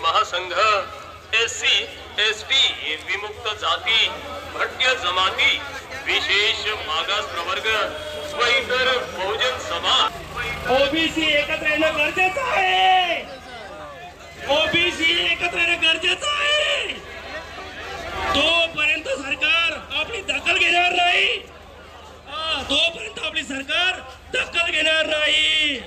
महासंघ SC ST विमुक्त जाती भटक्या जमाती विशेष मागास प्रवर्ग व इतर बहुजन समाज ओबीसी एकत्र येणं गरजेचं आहे। ओबीसी एकत्र येणं गरजेचं आहे। तोपर्यंत सरकार आपली दखल घेणार नाही। तोपर्यंत आपली सरकार दखल घेणार नाही।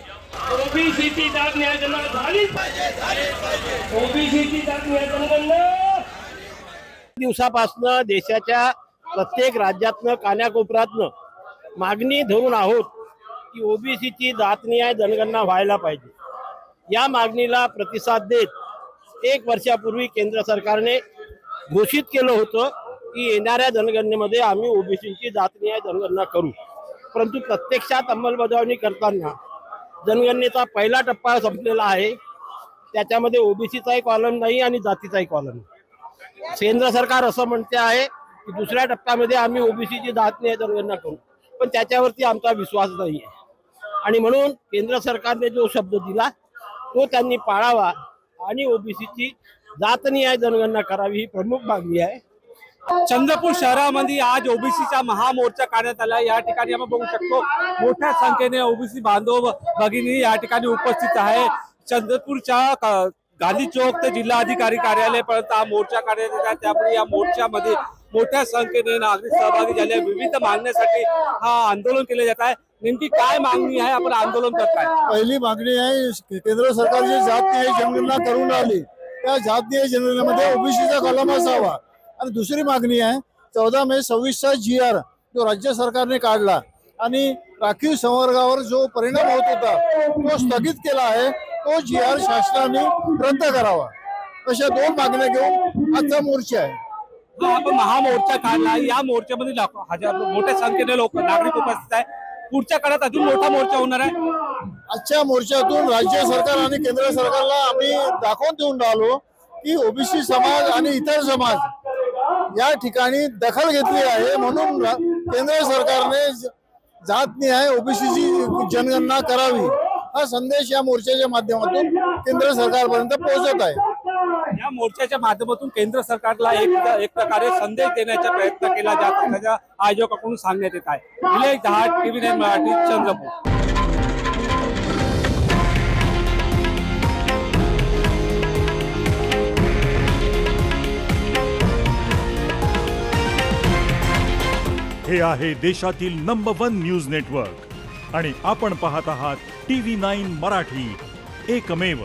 ओबीसीची जात न्याय जनगणना झालीच पाहिजे। ओबीसीची जात न्याय जनगणना दिवसापासून देशाच्या प्रत्येक राज्यातनं कानाकोपऱ्यातनं मागणी धरून आहोत की ओबीसीची जातनिहाय जनगणना व्हायला पाहिजे। या मागणीला प्रतिसाद देत 1 वर्षापूर्वी केंद्र सरकारने घोषित केलं होतं की येणाऱ्या जनगणनेमध्ये आम्ही ओबीसीची जातनिहाय जनगणना करू, परंतु प्रत्यक्षात अंमलबजावणी करताना जनगणनेचा पहिला टप्पा संपलेला आहे, त्याच्यामध्ये ओबीसीचाही कॉलम नाही आणि जातीचाही कॉलम नाही। केंद्र सरकार असं म्हणते आहे की दुसऱ्या टप्प्यामध्ये आम्ही ओबीसीची जातनिहाय जनगणना करू, पण त्याच्यावरती आमचा विश्वास नाही आहे आणि म्हणून केंद्र सरकारने जो शब्द दिला तो त्यांनी पाळावा आणि ओबीसीची जातनिहाय जनगणना करावी ही प्रमुख मागणी आहे। चंद्रपूर शहरामध्ये आज ओबीसीचा महामोर्चा काढण्यात आला। या ठिकाणी आपण बघू शकतो मोठ्या संख्येने ओबीसी बांधव भगिनी या ठिकाणी उपस्थित आहे। चंद्रपूरच्या गांधी चौक ते जिल्हाधिकारी कार्यालय पर्यंत हा मोर्चा काढण्यात येत आहे। त्यामुळे या मोर्चामध्ये मोठ्या संख्येने नागरिक सहभागी झाले। विविध मागण्यासाठी हा आंदोलन केले जात आहे। नेमकी काय मागणी आहे, आपण आंदोलन करताय? पहिली मागणी आहे केंद्र सरकार जी जातनिहाय जनगणना करून आली त्या जातनिहाय जनगणनेमध्ये ओबीसीचा कलम असावा। आणि दुसरी मागणी आहे 14 मे 26चा GR जो राज्य सरकारने काढला आणि राखीव संवर्गावर जो परिणाम होत होता तो स्थगित केला आहे, तो GR शासनाने रद्द करावा। अशा 2 मागण्या घेऊन आजचा मोर्चा आहे। आपण महामोर्चा काढला, या मोर्चामध्ये लाखो हजार मोठ्या संख्येने लोक नागरिक उपस्थित आहे। पुढच्या काळात अजून मोठा मोर्चा होणार आहे। आजच्या मोर्चातून राज्य सरकार आणि केंद्र सरकारला आम्ही दाखवून देऊन राहिलो की ओबीसी समाज आणि इतर समाज या ठिकाणी दखल घेतली आहे, म्हणून केंद्र सरकारने जातनिहाय ओबीसीची जनगणना करावी हा संदेश या मोर्चाच्या माध्यमातून केंद्र सरकारपर्यंत पोहोचत आहे। या मोर्चाच्या माध्यमातून केंद्र सरकारला एक प्रकारे संदेश देण्याचा प्रयत्न केला जात असल्याचं आयोजकांकडून सांगण्यात येत आहे। निलेश जहाज, TV9 मराठी, चंद्रपूर। हे आहे देशातील नंबर 1 न्यूज नेटवर्क आणि आपण पाहत आहात TV9 मराठी, एकमेव।